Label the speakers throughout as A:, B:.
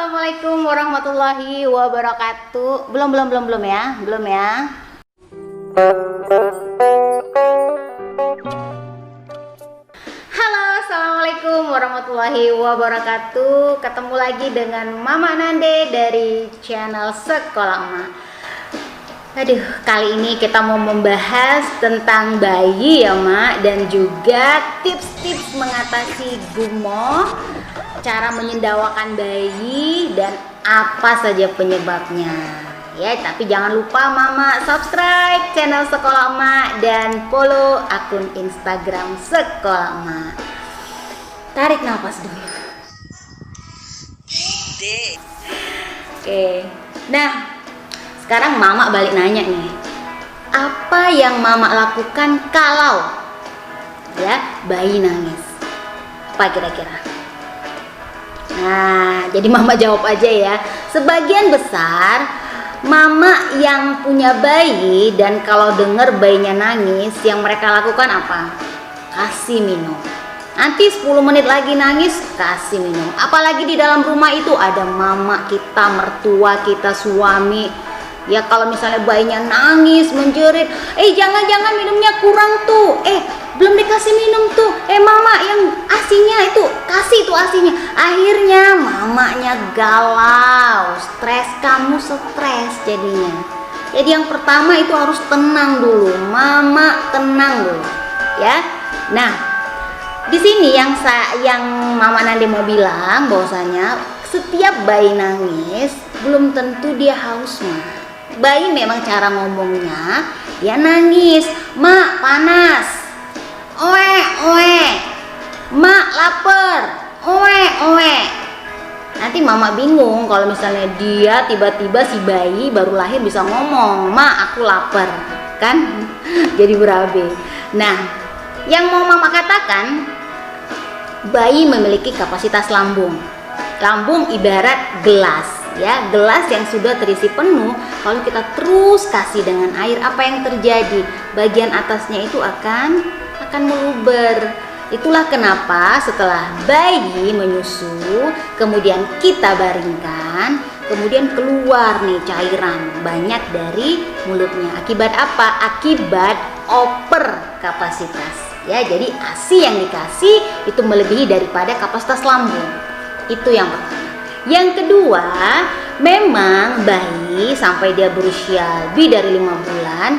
A: Assalamualaikum warahmatullahi wabarakatuh. Belum ya. Halo, assalamualaikum warahmatullahi wabarakatuh. Ketemu lagi dengan Mama Nande dari channel Sekolah Emak. Aduh, kali ini kita mau membahas tentang bayi ya Mak, dan juga tips-tips mengatasi gumoh, cara menyendawakan bayi, dan apa saja penyebabnya ya. Tapi jangan lupa Mama subscribe channel Sekolah Emak dan follow akun Instagram Sekolah Emak. Tarik nafas dulu. Oke, nah sekarang Mama balik nanya nih, apa yang Mama lakukan kalau ya bayi nangis? Apa kira-kira? Nah, jadi Mama jawab aja ya. Sebagian besar Mama yang punya bayi dan kalau dengar bayinya nangis, yang mereka lakukan apa? Kasih minum. Nanti 10 menit lagi nangis, kasih minum. Apalagi di dalam rumah itu ada mama kita, mertua kita, suami. Ya kalau misalnya bayinya nangis, menjerit, jangan minumnya kurang tuh, belum dikasih minum tuh, mama yang asinya itu, kasih tuh asinya. Akhirnya mamanya galau, kamu stres jadinya. Jadi yang pertama itu harus tenang dulu, mama tenang dulu ya. Nah, di sini yang Mama Nande mau bilang bahwasanya setiap bayi nangis belum tentu dia haus mah. Bayi memang cara ngomongnya dia nangis, mak panas, oe, mak lapar, oe. Nanti mama bingung kalau misalnya dia tiba-tiba si bayi baru lahir bisa ngomong, mak aku lapar, kan? Jadi berabe. Nah, yang mau mama katakan, bayi memiliki kapasitas lambung. Lambung ibarat gelas. Ya, gelas yang sudah terisi penuh, kalau kita terus kasih dengan air, apa yang terjadi? Bagian atasnya itu akan meluber. Itulah kenapa setelah bayi menyusu, kemudian kita baringkan, kemudian keluar nih cairan banyak dari mulutnya. Akibat apa? Akibat over kapasitas. Ya, jadi ASI yang dikasih itu melebihi daripada kapasitas lambung. Itu yang pertama. Yang kedua, memang bayi sampai dia berusia lebih dari 5 bulan,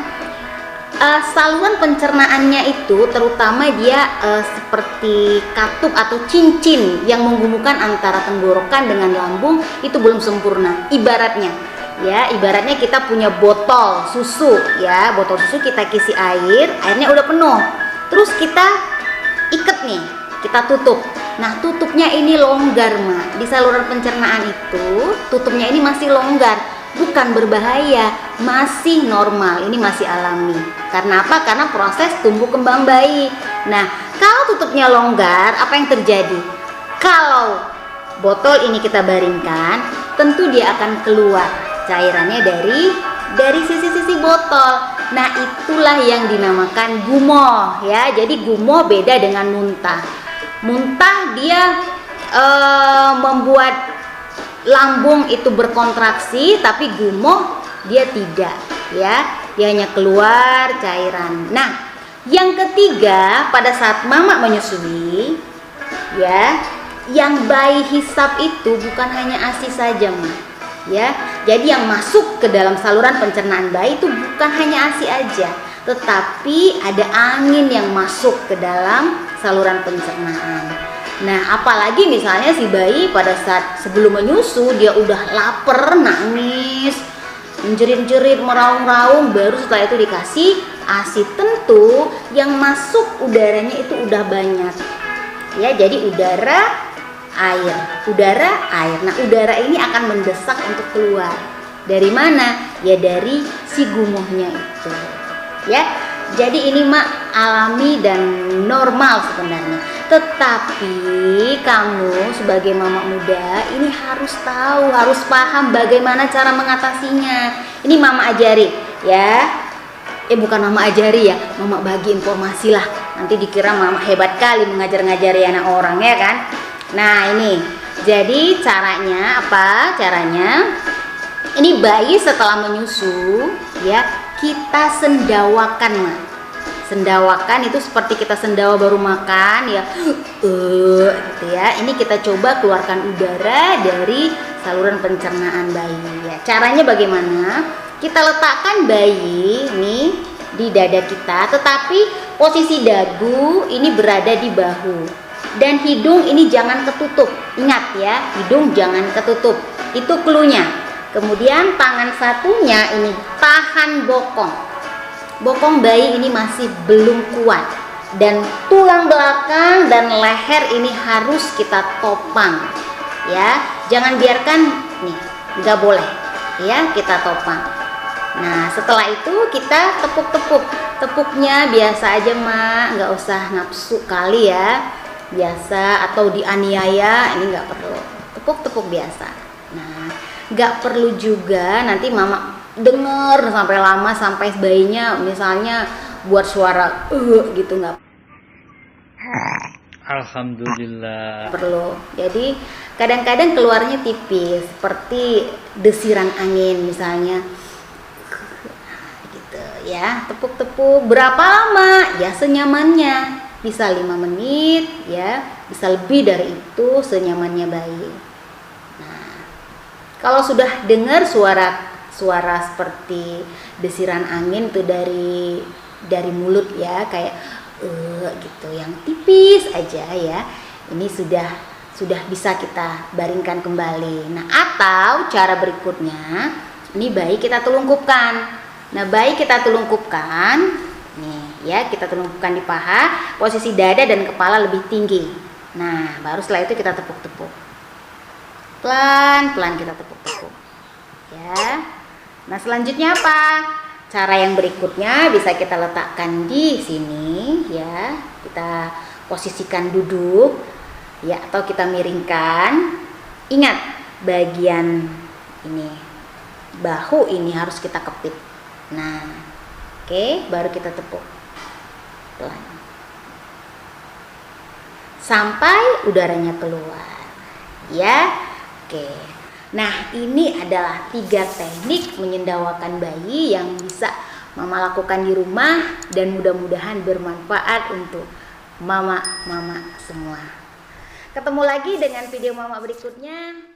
A: saluran pencernaannya itu terutama dia seperti katup atau cincin yang menghubungkan antara tenggorokan dengan lambung itu belum sempurna. Ibaratnya kita punya botol susu ya, botol susu kita kisi air, airnya udah penuh, terus kita ikat nih, kita tutup. Nah, tutupnya ini longgar, Mak. Di saluran pencernaan itu, tutupnya ini masih longgar. Bukan berbahaya, masih normal. Ini masih alami. Karena apa? Karena proses tumbuh kembang bayi. Nah, kalau tutupnya longgar, apa yang terjadi? Kalau botol ini kita baringkan, tentu dia akan keluar cairannya dari sisi-sisi botol. Nah, itulah yang dinamakan gumoh ya. Jadi gumoh beda dengan muntah. Muntah dia membuat lambung itu berkontraksi, tapi gumoh dia tidak ya, dia hanya keluar cairan. Nah, yang ketiga, pada saat mama menyusui ya, yang bayi hisap itu bukan hanya ASI saja Mak ya. Jadi yang masuk ke dalam saluran pencernaan bayi itu bukan hanya ASI aja, tetapi ada angin yang masuk ke dalam saluran pencernaan. Nah, apalagi misalnya si bayi pada saat sebelum menyusu dia udah lapar, nangis, menjerit-jerit, meraung-raung, baru setelah itu dikasih ASI, tentu yang masuk udaranya itu udah banyak. Ya, jadi udara, air. Nah, udara ini akan mendesak untuk keluar. Dari mana? Ya dari si gumohnya itu. Ya. Jadi ini Mak alami dan normal sebenarnya. Tetapi kamu sebagai mama muda ini harus tahu, harus paham bagaimana cara mengatasinya. Ini Mama ajari ya. Bukan Mama ajari ya, Mama bagi informasi lah. Nanti dikira Mama hebat kali mengajar-ngajari anak orang ya kan. Nah, ini Jadi caranya apa? Caranya ini bayi setelah menyusu ya, kita sendawakan, Ma. Sendawakan itu seperti kita sendawa baru makan ya, gitu ya. Ini kita coba keluarkan udara dari saluran pencernaan bayi ya. Caranya bagaimana? Kita letakkan bayi nih di dada kita, tetapi posisi dagu ini berada di bahu dan hidung ini jangan ketutup. Ingat ya, hidung jangan ketutup. Itu cluenya. Kemudian tangan satunya ini tahan bokong. Bokong bayi ini masih belum kuat dan tulang belakang dan leher ini harus kita topang ya. Jangan biarkan nih, nggak boleh ya, kita topang. Nah setelah itu kita tepuk-tepuk. Tepuknya biasa aja, Mak, nggak usah nafsu kali ya, biasa atau dianiaya, ini nggak perlu. Tepuk-tepuk biasa. Nah nggak perlu juga nanti Mama denger sampai lama sampai bayinya misalnya buat suara gitu, nggak
B: Alhamdulillah.
A: perlu. Jadi kadang-kadang keluarnya tipis seperti desiran angin misalnya gitu ya. Tepuk-tepuk berapa lama ya, senyamannya, bisa 5 menit ya, bisa lebih dari itu, senyamannya bayi. Nah kalau sudah dengar suara seperti desiran angin tuh dari mulut ya, kayak gitu yang tipis aja ya, ini sudah bisa kita baringkan kembali. Nah atau cara berikutnya, ini bayi kita telungkupkan. Nah bayi kita telungkupkan nih ya, kita telungkupkan di paha, posisi dada dan kepala lebih tinggi. Nah baru setelah itu kita tepuk-tepuk, pelan-pelan kita tepuk-tepuk ya. Nah selanjutnya apa? Cara yang berikutnya bisa kita letakkan di sini ya. Kita posisikan duduk ya, atau kita miringkan. Ingat bagian ini, bahu ini harus kita kepit. Nah oke, baru kita tepuk pelan sampai udaranya keluar ya. Oke. Nah ini adalah 3 teknik menyendawakan bayi yang bisa Mama lakukan di rumah dan mudah-mudahan bermanfaat untuk mama-mama semua. Ketemu lagi dengan video Mama berikutnya.